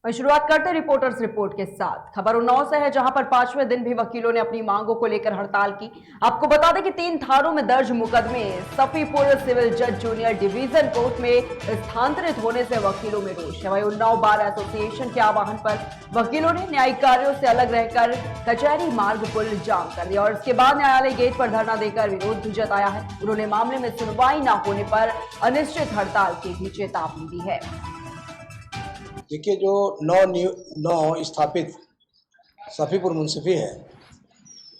और शुरुआत करते रिपोर्टर्स रिपोर्ट के साथ। खबर उन्नाव से है, जहां पर 5वें दिन भी वकीलों ने अपनी मांगों को लेकर हड़ताल की। आपको बता दें कि 3 थानों में दर्ज मुकदमे सफीपुर सिविल जज जूनियर डिवीजन कोर्ट में स्थानांतरित होने से वकीलों में रोष है। वहीं उन्नाव बार एसोसिएशन के आह्वान पर वकीलों ने न्यायिक कार्यों से अलग रहकर कचहरी मार्ग पुल जाम कर दिया और इसके बाद न्यायालय गेट पर धरना देकर विरोध भी जताया है। उन्होंने मामले में सुनवाई न होने पर अनिश्चित हड़ताल की भी चेतावनी दी है। देखिए, जो नौ स्थापित सफीपुर मुंसिफी है,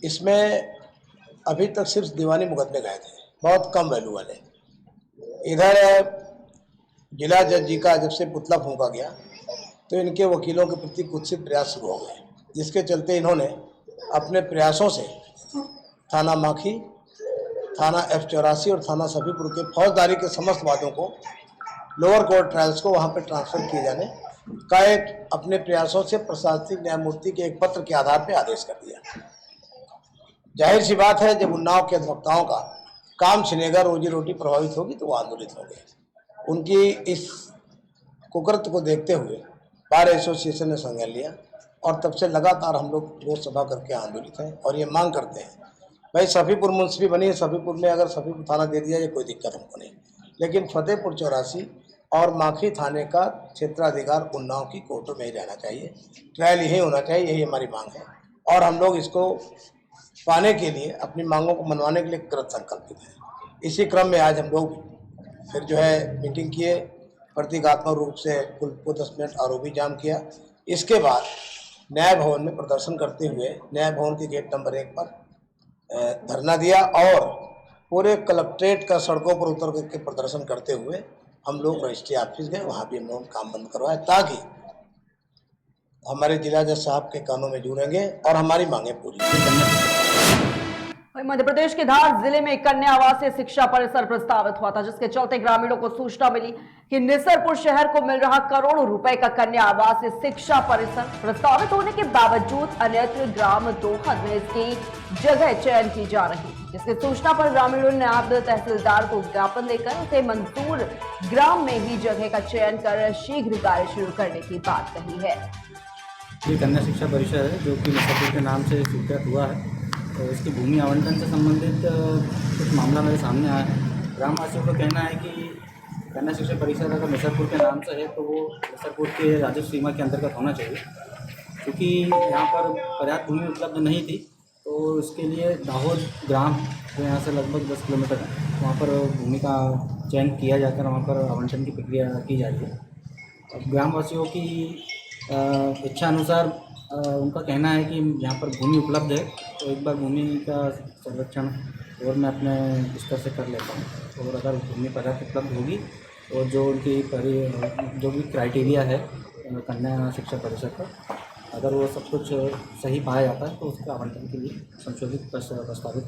इसमें अभी तक सिर्फ दीवानी मुकदमे गए थे, बहुत कम वैल्यू वाले। इधर जिला जज जी का जब से पुतला फूंका गया तो इनके वकीलों के प्रति कुत्सित प्रयास शुरू हो गए, जिसके चलते इन्होंने अपने प्रयासों से थाना माखी, थाना F84 और थाना सफीपुर के फौजदारी के समस्त वादों को लोअर कोर्ट ट्रायल्स को वहां पर ट्रांसफर किए जाने का एक अपने प्रयासों से प्रशासनिक न्यायमूर्ति के एक पत्र के आधार पर आदेश कर दिया। जाहिर सी बात है, जब उन्नाव के अधिवक्ताओं का काम छिनेगा, रोजी रोटी प्रभावित होगी तो वो आंदोलित होंगे। उनकी इस कुकृत्य को देखते हुए बार एसोसिएशन ने संज्ञान लिया और तब से लगातार हम लोग रोज सभा करके आंदोलित हैं और ये मांग करते हैं, भाई सफीपुर मुंसिफी बनी है, सफीपुर में अगर सफीपुर थाना दे दिया जाए कोई दिक्कत हमको नहीं, लेकिन फतेहपुर 84 और माखी थाने का क्षेत्राधिकार उन्नाव की कोर्टों में ही रहना चाहिए, ट्रायल यही होना चाहिए, यही हमारी मांग है। और हम लोग इसको पाने के लिए, अपनी मांगों को मनवाने के लिए कृत संकल्पित हैं। इसी क्रम में आज हम लोग फिर जो है मीटिंग किए, प्रतीकात्मक रूप से कुल 10 मिनट आरोपी जाम किया। इसके बाद न्याय भवन में प्रदर्शन करते हुए न्याय भवन के गेट नंबर 1 पर धरना दिया और पूरे कलेक्ट्रेट का सड़कों पर उतर करके प्रदर्शन करते हुए हम लोग रजिस्ट्री ऑफिस गए, वहाँ भी हम लोग काम बंद करवाए ताकि हमारे जिला जज साहब के कानों में जुड़ेंगे और हमारी मांगे पूरी। मध्य प्रदेश के धार जिले में कन्या आवासीय शिक्षा परिसर प्रस्तावित हुआ था, जिसके चलते ग्रामीणों को सूचना मिली कि निसरपुर शहर को मिल रहा करोड़ों रुपए का कन्या आवासीय शिक्षा परिसर प्रस्तावित होने के बावजूद अन्यत्र ग्राम दोहद में इसकी जगह चयन की जा रही है, जिसकी सूचना पर ग्रामीणों ने नायब तहसीलदार को ज्ञापन देकर उसे मंजूर ग्राम में ही जगह का चयन कर शीघ्र कार्य शुरू करने की बात कही है। ये कन्या शिक्षा परिसर है जो कि निसरपुर के नाम से स्वीकृत हुआ है, तो इसकी भूमि आवंटन से संबंधित कुछ मामला मेरे सामने आया है। ग्रामवासियों का कहना है कि कन्या शिक्षा परिसर अगर निसरपुर के नाम से है तो वो निसरपुर के राजस्व सीमा के अंतर्गत होना चाहिए, क्योंकि यहाँ पर पर्याप्त भूमि उपलब्ध नहीं थी। तो इसके लिए दाहोद ग्राम जो यहाँ से लगभग 10 किलोमीटर है, वहाँ पर भूमि का चयन किया जाकर वहाँ पर आवंटन की प्रक्रिया की जा रही है। अब ग्रामवासियों की इच्छा अनुसार उनका कहना है कि यहाँ पर भूमि उपलब्ध है, तो एक बार भूमि का सर्वेक्षण और मैं अपने स्तर से कर लेता हूँ, और अगर भूमि पर्याप्त उपलब्ध होगी तो जो उनकी जो भी क्राइटेरिया है कन्या शिक्षा परिषद का, अगर वो सब कुछ सही पाया जाता है तो उसके आवंटन के लिए संशोधित प्रस्तावित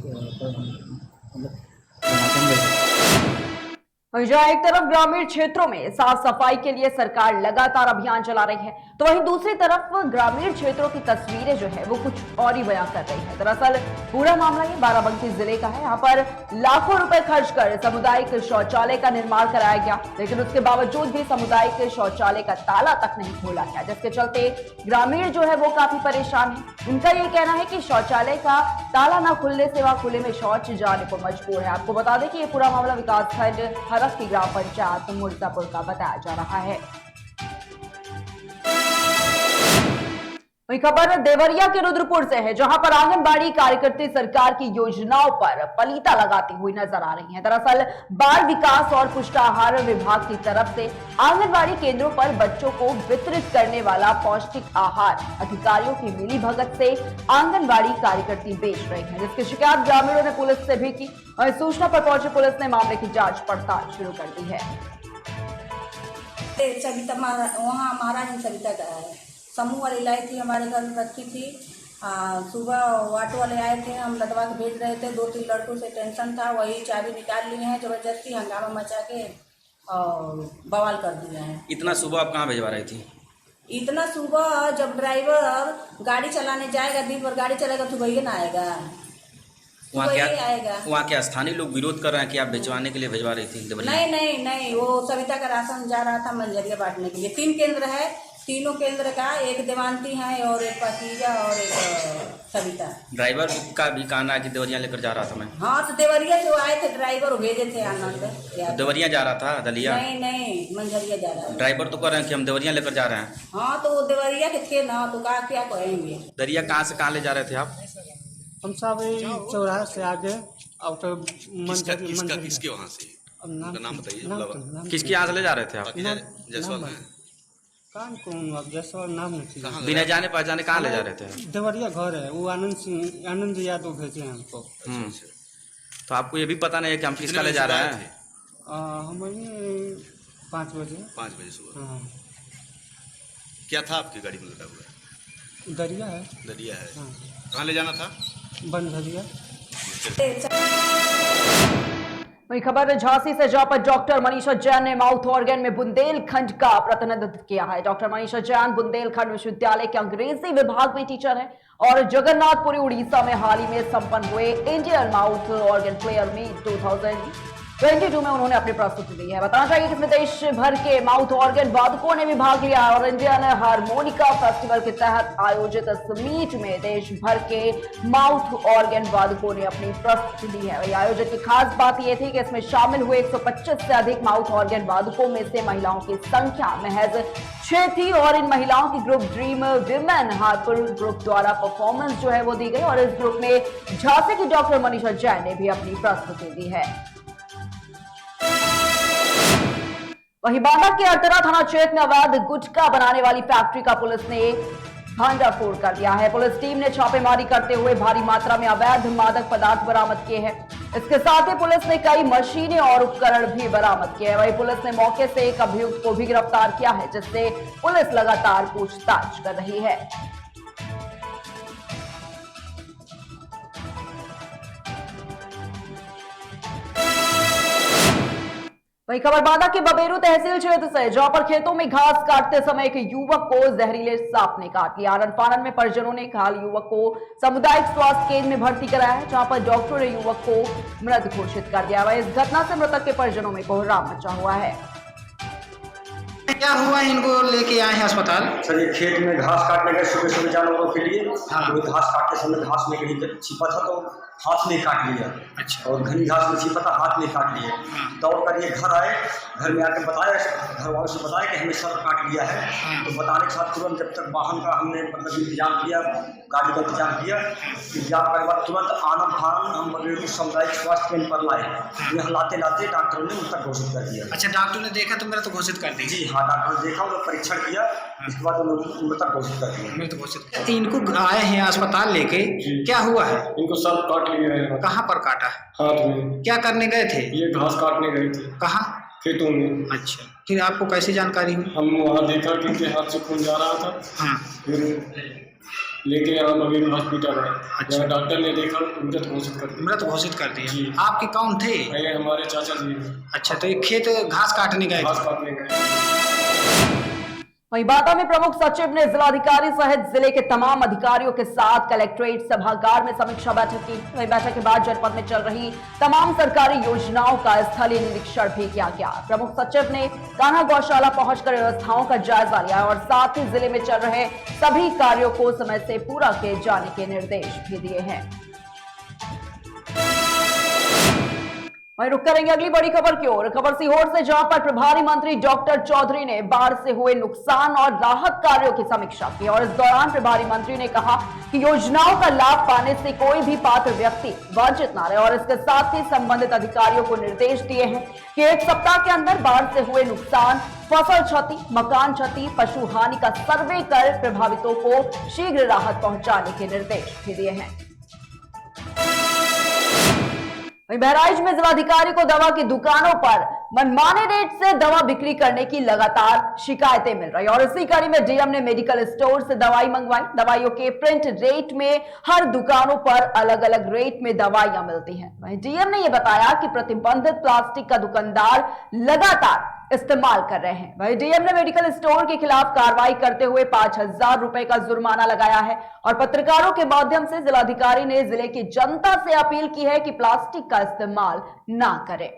जहाँ एक तरफ ग्रामीण क्षेत्रों में साफ सफाई के लिए सरकार लगातार अभियान चला रही है, तो वहीं दूसरी तरफ ग्रामीण क्षेत्रों की तस्वीरें जो है वो कुछ और ही बयां कर रही है। दरअसल पूरा मामला ये बाराबंकी जिले का है। यहाँ पर लाखों रुपए खर्च कर सामुदायिक शौचालय का निर्माण कराया गया, लेकिन उसके बावजूद भी सामुदायिक शौचालय का ताला तक नहीं खोला गया, जिसके चलते ग्रामीण जो है वो काफी परेशान है। उनका ये कहना है कि शौचालय का ताला न खुलने से वह खुले में शौच जाने को मजबूर है। आपको बता दें कि ये पूरा मामला विकासखंड हरफ की ग्राम पंचायत मुर्जापुर का बताया जा रहा है। वही खबर देवरिया के रुद्रपुर से है, जहां पर आंगनबाड़ी कार्यकर्ती सरकार की योजनाओं पर पलीता लगाती हुई नजर आ रही हैं। दरअसल बाल विकास और पुष्टाहार विभाग की तरफ से आंगनबाड़ी केंद्रों पर बच्चों को वितरित करने वाला पौष्टिक आहार अधिकारियों की मिलीभगत से आंगनबाड़ी कार्यकर्ती बेच रही हैं, जिसकी शिकायत ग्रामीणों ने पुलिस से भी की और सूचना पर पहुंची पुलिस ने मामले की जांच पड़ताल शुरू कर दी है। सविता वहाँ महारानी सविता का है, समूह वाली लाई थी, हमारे घर में रखी थी। सुबह ऑटो वाले आए थे, हम लदवा के भेज रहे थे, 2-3 लड़कों से टेंशन था, वही चाबी निकाल लिए हैं, जबरदस्ती हंगामा मचा के और बवाल कर दिया है। इतना सुबह आप कहाँ भेजवा रही थी? इतना सुबह जब ड्राइवर गाड़ी चलाने जाएगा, दिन भर गाड़ी चलाएगा तो वही ना आएगा, वहाँ क्या स्थानीय लोग विरोध कर रहे हैं कि आप भिजवाने के लिए भिजवा रही थी? नहीं, वो सविता का राशन जा रहा था मंजरिया बांटने के लिए। 3 केंद्र है, तीनों केंद्र का, एक देवांती है और एक पाकीजा और एक सविता। ड्राइवर का भी कहना है कि देवरिया लेकर जा रहा था मैं। हाँ तो देवरिया जो आए थे ड्राइवर भेजे थे आनंद यादव। देवरिया जा रहा था दलिया? नहीं मंझरिया जा रहा है। ड्राइवर तो कह रहे हैं कि हम देवरिया लेकर जा रहे हैं। हाँ तो वो देवरिया के थे ना, तो क्या कहेंगे। दरिया कहाँ से कहाँ ले जा रहे थे आप? हम सब चौराहे से आगे आउटर किसके वहाँ से? नाम बताइए। किसके यहाँ से ले जा रहे थे आप? जयसवाल में कौन अब जयसवाल नाम नहीं। बिना जाने पहचाने कहाँ ले जा रहे थे? देवरिया घर है, वो आनंद यादव भेजे हैं हमको। तो आपको ये भी पता नहीं है कि हम किसका ले जा रहे हैं? हम 5 बजे। 5 बजे सुबह। हाँ। क्या था आपकी गाड़ी में लगा हुआ? दरिया है। दरिया है। हाँ। कहाँ ले जाना था? बनझरिया। वही खबर झांसी से जहां पर डॉक्टर मनीषा जैन ने माउथ ऑर्गन में बुंदेलखंड का प्रतिनिधित्व किया है। डॉक्टर मनीषा जैन बुंदेलखंड विश्वविद्यालय के अंग्रेजी विभाग में टीचर है और जगन्नाथपुरी उड़ीसा में हाल ही में संपन्न हुए Indian mouth organ player meet 2022 में उन्होंने अपनी प्रस्तुति दी है। बताना चाहिए कि इसमें देश भर के माउथ ऑर्गन वादकों ने भी भाग लिया और इंडियन हारमोनिका फेस्टिवल के तहत आयोजित इस मीट में देश भर के माउथ ऑर्गन वादकों ने अपनी प्रस्तुति दी है। वही आयोजन की खास बात यह थी कि इसमें शामिल हुए 125 से अधिक माउथ ऑर्गन वादकों में से महिलाओं की संख्या महज 6 थी और इन महिलाओं की group dream women Hapur group द्वारा परफॉर्मेंस जो है वो दी गई और इस ग्रुप में झांसी की डॉक्टर मनीषा जैन ने भी अपनी प्रस्तुति दी है। वहीं बांदा के अरतरा थाना क्षेत्र में अवैध गुटखा बनाने वाली फैक्ट्री का पुलिस ने भांडाफोड़ कर दिया है। पुलिस टीम ने छापेमारी करते हुए भारी मात्रा में अवैध मादक पदार्थ बरामद किए हैं। इसके साथ ही पुलिस ने कई मशीनें और उपकरण भी बरामद किए हैं। वहीं पुलिस ने मौके से एक अभियुक्त को भी गिरफ्तार किया है, जिससे पुलिस लगातार पूछताछ कर रही है। वहीं खबर बांदा के बबेरू तहसील क्षेत्र से जहां पर खेतों में घास काटते समय एक युवक को जहरीले सांप ने काट लिया। आनन फानन में परिजनों ने घायल युवक को सामुदायिक स्वास्थ्य केंद्र में भर्ती कराया है, जहां पर डॉक्टरों ने युवक को मृत घोषित कर दिया। वह इस घटना से मृतक के परिजनों में कोहराम मचा हुआ है। क्या हुआ, इनको लेके आए हैं अस्पताल? सर ये खेत में घास काटने गए सुबह सुबह जानवरों के लिए। हाँ। तो घास काटते समय घास में कहीं छिपा था तो हाथ में काट लिया। अच्छा। और घनी घास में छिपा था, हाथ में काट लिया। हाँ। दौड़ कर ये घर आए, घर में आकर बताया, घर वालों से बताया कि हमें सर काट लिया है। हाँ। तो बताने के साथ तुरंत जब तक वाहन का हमने मतलब इंतजाम किया, गाड़ी का इंतजाम किया, इंतजाम करने के बाद तुरंत आनंद फानन हम बबेरू सामुदायिक स्वास्थ्य केंद्र पर लाए। यहाँ लाते लाते डॉक्टरों ने मृतक घोषित कर दिया। अच्छा, डॉक्टर ने देखा तो मृत घोषित कर दी? जी हाँ, डॉक्टर ने देखा, उन्होंने परीक्षण किया, इसके बाद उन्होंने मृतक घोषित कर दिया। मृत घोषित। इनको आए हैं अस्पताल लेके, क्या हुआ है? इनको सर काट लिया है। कहाँ पर काटा? हाथ में। क्या करने गए थे? ये घास काटने गए थे। कहाँ? खेतों में। अच्छा, फिर आपको कैसी जानकारी हुई? हम वहाँ देखा कि इनके हाथ से खून जा रहा था। हाँ। फिर लेके यहाँ बबेरू हॉस्पिटल आए। अच्छा। डॉक्टर ने देखा, मृत घोषित कर दिया। मृत घोषित कर दिया। आपके कौन थे? ये हमारे चाचा जी। अच्छा, तो ये खेत घास काटने गए? घास काटने गए। वहीं बांदा में प्रमुख सचिव ने जिलाधिकारी सहित जिले के तमाम अधिकारियों के साथ कलेक्ट्रेट सभागार में समीक्षा बैठक की। वहीं बैठक के बाद जनपद में चल रही तमाम सरकारी योजनाओं का स्थलीय निरीक्षण भी किया गया। प्रमुख सचिव ने कान्हा गौशाला पहुंचकर व्यवस्थाओं का जायजा लिया और साथ ही जिले में चल रहे सभी कार्यों को समय से पूरा किए जाने के निर्देश भी दिए हैं। वहीं रुक करेंगे अगली बड़ी खबर की ओर। खबर सीहोर से, जहां पर प्रभारी मंत्री डॉक्टर चौधरी ने बाढ़ से हुए नुकसान और राहत कार्यों की समीक्षा की और इस दौरान प्रभारी मंत्री ने कहा कि योजनाओं का लाभ पाने से कोई भी पात्र व्यक्ति वंचित न रहे और इसके साथ ही संबंधित अधिकारियों को निर्देश दिए हैं कि 1 सप्ताह के अंदर बाढ़ से हुए नुकसान, फसल क्षति, मकान क्षति, पशु हानि का सर्वे कर प्रभावितों को शीघ्र राहत पहुंचाने के निर्देश भी दिए हैं। वहीं बहराइच में जिलाधिकारी को दवा की दुकानों पर मनमाने रेट से दवा बिक्री करने की लगातार शिकायतें मिल रही और इसी कड़ी में डीएम ने मेडिकल स्टोर से दवाई मंगवाई। दवाइयों के प्रिंट रेट में हर दुकानों पर अलग अलग रेट में दवाइयां मिलती हैं। वहीं डीएम ने यह बताया कि प्रतिबंधित प्लास्टिक का दुकानदार लगातार इस्तेमाल कर रहे हैं। वहीं डीएम ने मेडिकल स्टोर के खिलाफ कार्रवाई करते हुए 5,000 रुपए का जुर्माना लगाया है और पत्रकारों के माध्यम से जिलाधिकारी ने जिले की जनता से अपील की है कि प्लास्टिक का इस्तेमाल ना करें।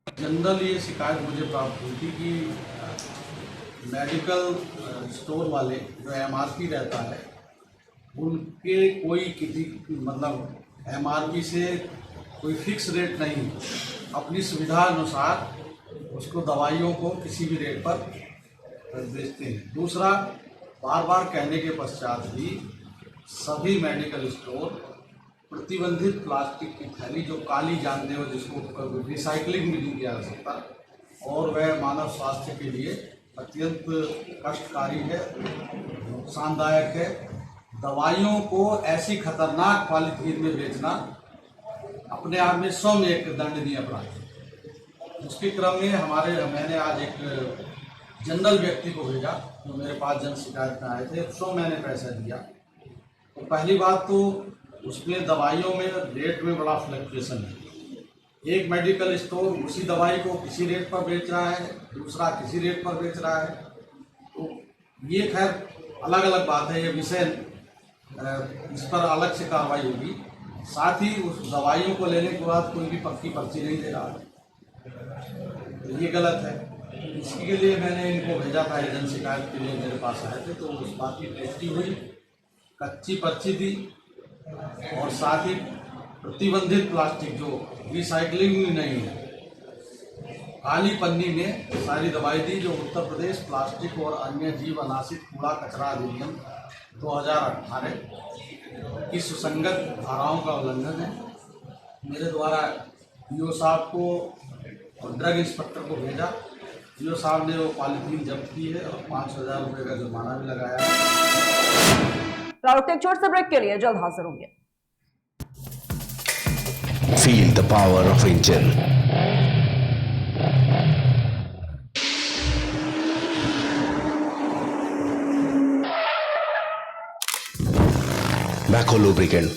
जनरल ये शिकायत मुझे प्राप्त हुई थी कि मेडिकल स्टोर वाले जो एमआरपी रहता है उनके कोई किसी मतलब एमआरपी से कोई फिक्स रेट नहीं, अपनी सुविधा अनुसार उसको दवाइयों को किसी भी रेट पर बेचते हैं। दूसरा, बार बार कहने के पश्चात भी सभी मेडिकल स्टोर प्रतिबंधित प्लास्टिक की थैली जो काली जानते हो जिसको रिसाइकलिंग भी नहीं किया जा सकता और वह मानव स्वास्थ्य के लिए अत्यंत कष्टकारी है, नुकसानदायक है। दवाइयों को ऐसी खतरनाक पॉलीथीन में बेचना अपने आप में स्वयं एक दंडनीय अपराध है। उसके क्रम में मैंने आज एक जनरल व्यक्ति को भेजा जो मेरे पास जन शिकायत में आए थे, स्वयं मैंने पैसा दिया। तो पहली बात तो उसमें दवाइयों में रेट में बड़ा फ्लक्चुएशन है। एक मेडिकल स्टोर उसी दवाई को किसी रेट पर बेच रहा है, दूसरा किसी रेट पर बेच रहा है। तो ये खैर अलग अलग बात है, ये विषय इस पर अलग से कार्रवाई होगी। साथ ही उस दवाइयों को लेने के बाद कोई भी पक्की पर्ची नहीं दे रहा है, तो ये गलत है। इसके लिए मैंने इनको भेजा था, जन शिकायत के लिए मेरे पास आए थे, तो उस बात की पुष्टि हुई, कच्ची पर्ची दी और साथ ही प्रतिबंधित प्लास्टिक जो रिसाइकलिंग भी नहीं है, काली पन्नी में सारी दवाई दी जो उत्तर प्रदेश प्लास्टिक और अन्य जीव अनाशित कूड़ा कचरा अधिनियम 2018 की सुसंगत धाराओं का उल्लंघन है। मेरे द्वारा पीओ साहब को और ड्रग इंस्पेक्टर को भेजा। पीओ साहब ने वो पॉलीथीन जब्त की है और 5,000 रुपये का जुर्माना भी लगाया है। राउत एक छोटे से ब्रेक के लिए जल्द हाजिर होंगे। Feel the power of Angel. Macco lubricant.